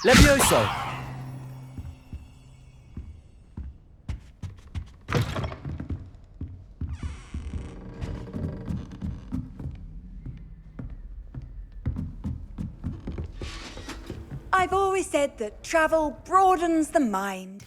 Levioso! I've always said that travel broadens the mind.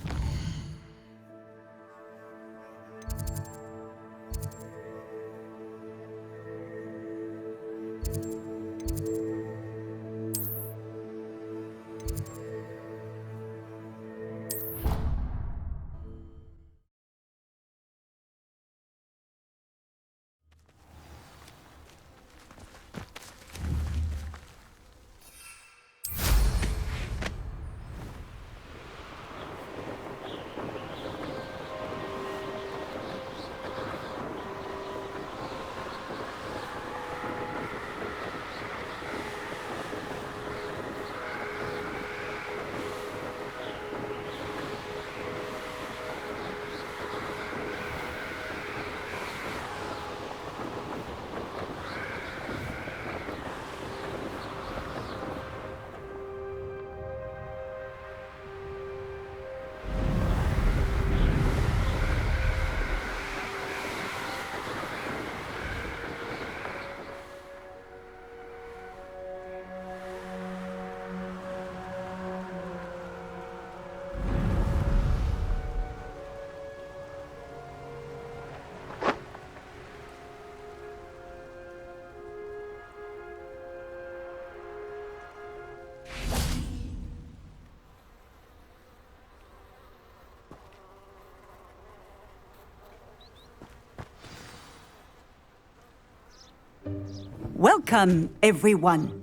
Welcome, everyone.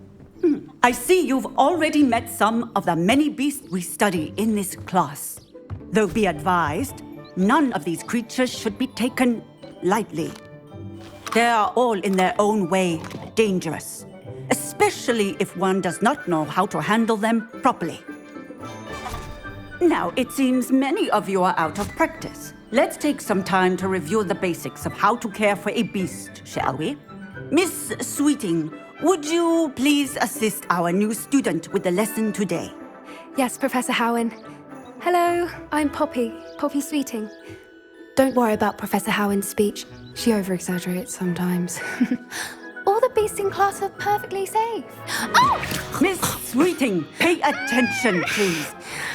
I see you've already met some of the many beasts we study in this class. Though be advised, none of these creatures should be taken lightly. They are all in their own way dangerous, especially if one does not know how to handle them properly. Now, it seems many of you are out of practice. Let's take some time to review the basics of how to care for a beast, shall we? Miss Sweeting, would you please assist our new student with the lesson today? Yes, Professor Howen. Hello, I'm Poppy Sweeting. Don't worry about Professor Howen's speech. She over-exaggerates sometimes. All the beasts in class are perfectly safe. Oh! Miss Sweeting, pay attention, please.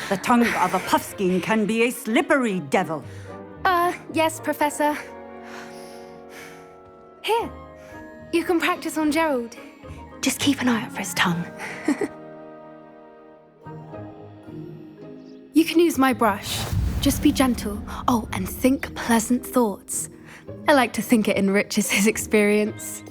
The tongue of a puffskein can be a slippery devil. Yes, Professor. Here, you can practice on Gerald. Just keep an eye out for his tongue. You can use my brush. Just be gentle. Oh, and think pleasant thoughts. I like to think it enriches his experience.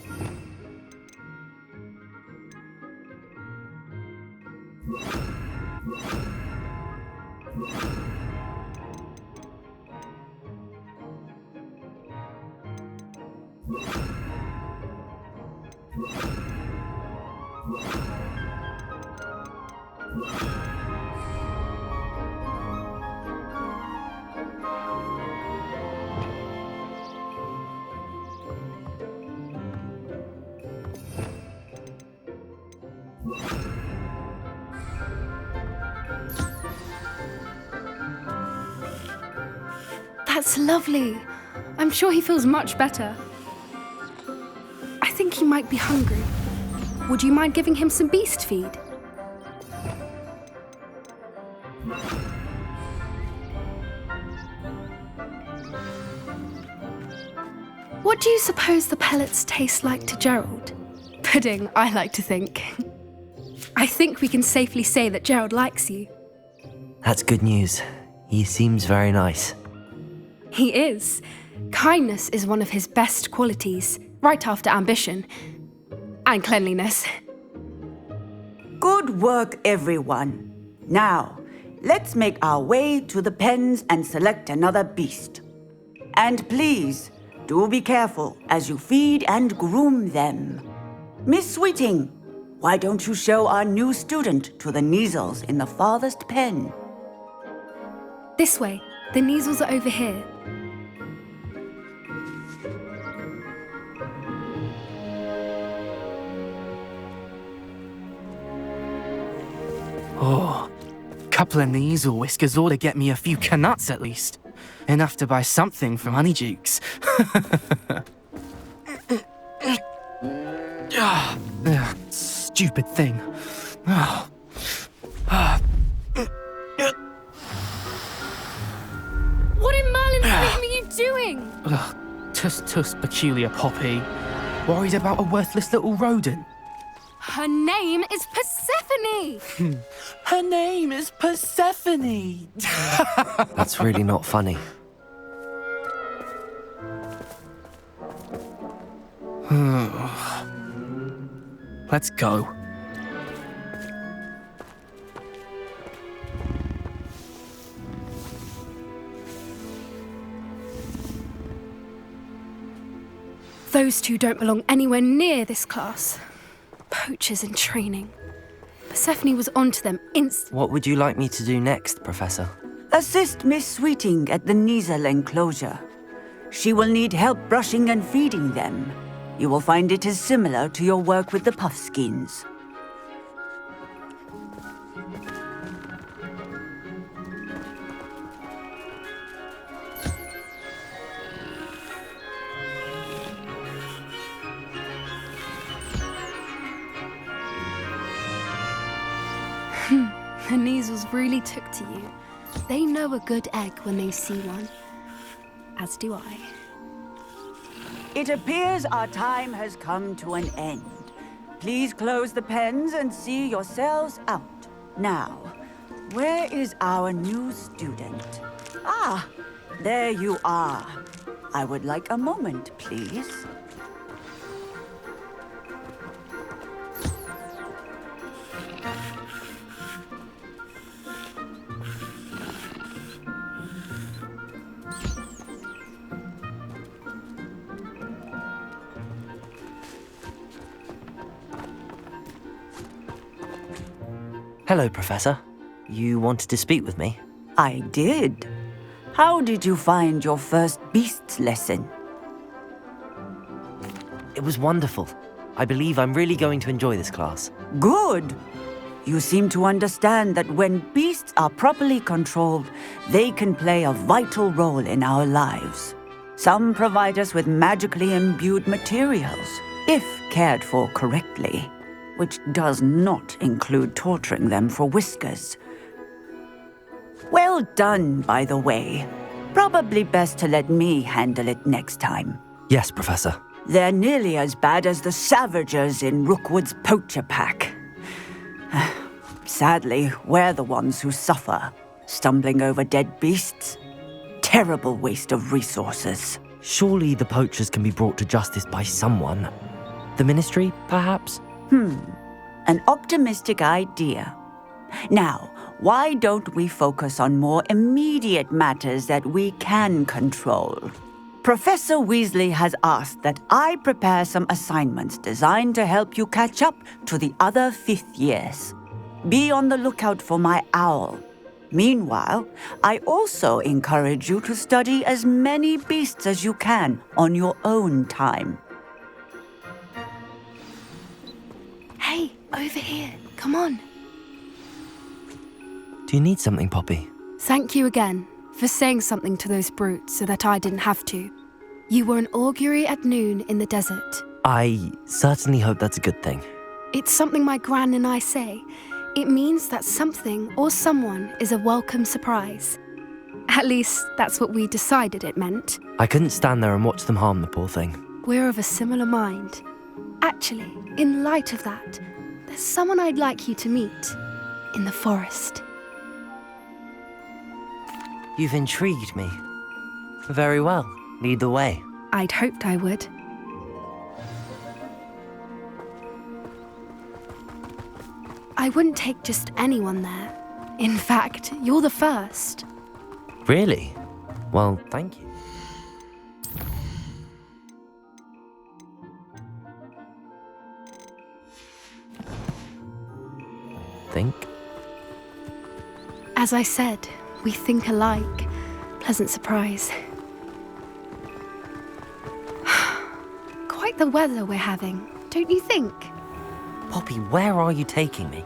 That's lovely. I'm sure he feels much better. I think he might be hungry. Would you mind giving him some beast feed? What do you suppose the pellets taste like to Gerald? Pudding, I like to think. I think we can safely say that Gerald likes you. That's good news. He seems very nice. He is. Kindness is one of his best qualities, right after ambition. And cleanliness. Good work, everyone. Now, let's make our way to the pens and select another beast. And please, do be careful as you feed and groom them. Miss Sweeting, why don't you show our new student to the Kneazles in the farthest pen? This way. The Kneazles are over here. Oh, Please, or Whiskers ought to get me a few canuts at least. Enough to buy something from Honeydukes. Stupid thing. What in Merlin's name are you doing? Tuss, peculiar Poppy. Worried about a worthless little rodent. Her name is Persephone! Her name is Persephone. That's really not funny. Let's go. Those two don't belong anywhere near this class. Poachers in training. Persephone was onto them instantly. What would you like me to do next, Professor? Assist Miss Sweeting at the Nizel enclosure. She will need help brushing and feeding them. You will find it is similar to your work with the Puffskins. The Niezels really took to you. They know a good egg when they see one. As do I. It appears our time has come to an end. Please close the pens and see yourselves out. Now, where is our new student? Ah, there you are. I would like a moment, please. Hello, Professor. You wanted to speak with me? I did. How did you find your first beasts lesson? It was wonderful. I believe I'm really going to enjoy this class. Good. You seem to understand that when beasts are properly controlled, they can play a vital role in our lives. Some provide us with magically imbued materials, if cared for correctly, which does not include torturing them for Whiskers. Well done, by the way. Probably best to let me handle it next time. Yes, Professor. They're nearly as bad as the Savagers in Rookwood's poacher pack. Sadly, we're the ones who suffer, stumbling over dead beasts. Terrible waste of resources. Surely the poachers can be brought to justice by someone. The Ministry, perhaps? An optimistic idea. Now, why don't we focus on more immediate matters that we can control? Professor Weasley has asked that I prepare some assignments designed to help you catch up to the other fifth years. Be on the lookout for my owl. Meanwhile, I also encourage you to study as many beasts as you can on your own time. Hey, over here. Come on. Do you need something, Poppy? Thank you again for saying something to those brutes so that I didn't have to. You were an augury at noon in the desert. I certainly hope that's a good thing. It's something my gran and I say. It means that something or someone is a welcome surprise. At least, that's what we decided it meant. I couldn't stand there and watch them harm the poor thing. We're of a similar mind. Actually, in light of that, there's someone I'd like you to meet. In the forest. You've intrigued me. Very well. Lead the way. I'd hoped I would. I wouldn't take just anyone there. In fact, you're the first. Really? Well, thank you. Think? As I said, we think alike. Pleasant surprise. Quite the weather we're having, don't you think? Poppy, where are you taking me?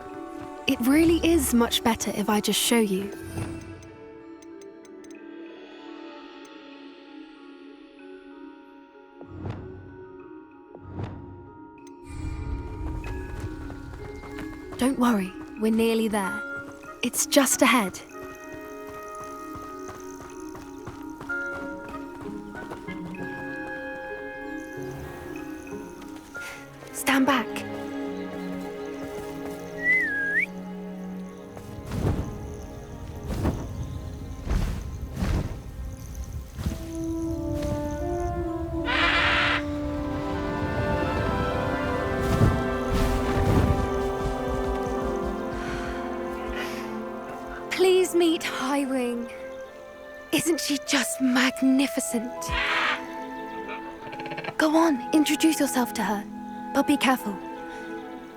It really is much better if I just show you. Don't worry, we're nearly there. It's just ahead. Stand back. Please meet Highwing. Isn't she just magnificent? Go on, introduce yourself to her. But be careful.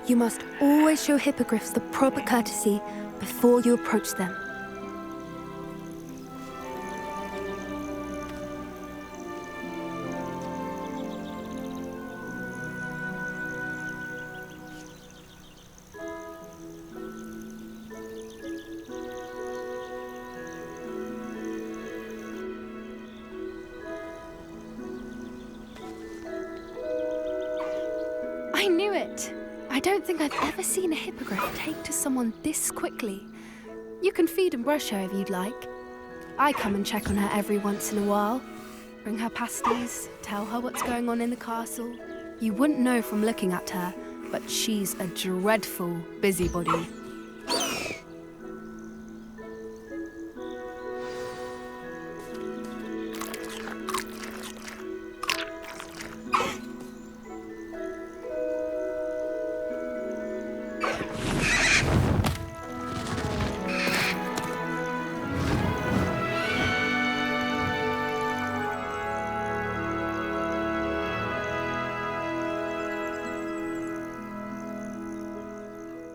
You must always show hippogriffs the proper courtesy before you approach them. I knew it! I don't think I've ever seen a hippogriff take to someone this quickly. You can feed and brush her if you'd like. I come and check on her every once in a while. Bring her pasties, tell her what's going on in the castle. You wouldn't know from looking at her, but she's a dreadful busybody.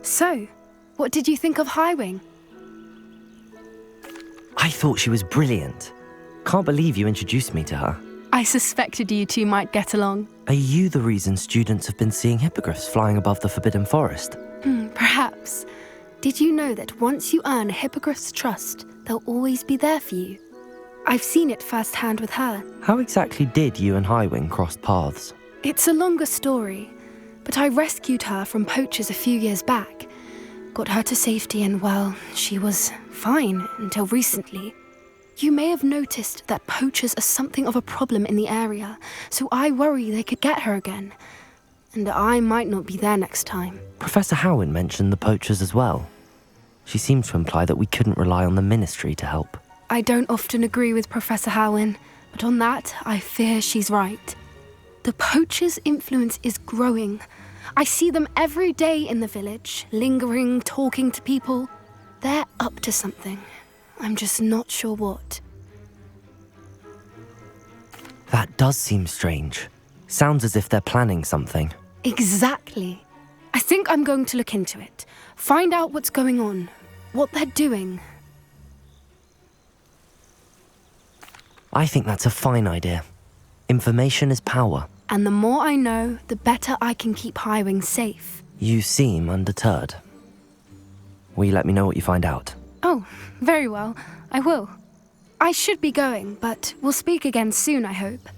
So, what did you think of Highwing? I thought she was brilliant. Can't believe you introduced me to her. I suspected you two might get along. Are you the reason students have been seeing hippogriffs flying above the Forbidden Forest? Perhaps. Did you know that once you earn a hippogriff's trust, they'll always be there for you? I've seen it firsthand with her. How exactly did you and Highwing cross paths? It's a longer story, but I rescued her from poachers a few years back. Got her to safety and, well, she was fine until recently. You may have noticed that poachers are something of a problem in the area, so I worry they could get her again. And I might not be there next time. Professor Howin mentioned the poachers as well. She seemed to imply that we couldn't rely on the Ministry to help. I don't often agree with Professor Howin, but on that, I fear she's right. The poachers' influence is growing. I see them every day in the village, lingering, talking to people. They're up to something. I'm just not sure what. That does seem strange. Sounds as if they're planning something. Exactly. I think I'm going to look into it. Find out what's going on, what they're doing. I think that's a fine idea. Information is power. And the more I know, the better I can keep Highwing safe. You seem undeterred. Will you let me know what you find out? Oh, very well. I will. I should be going, but we'll speak again soon, I hope.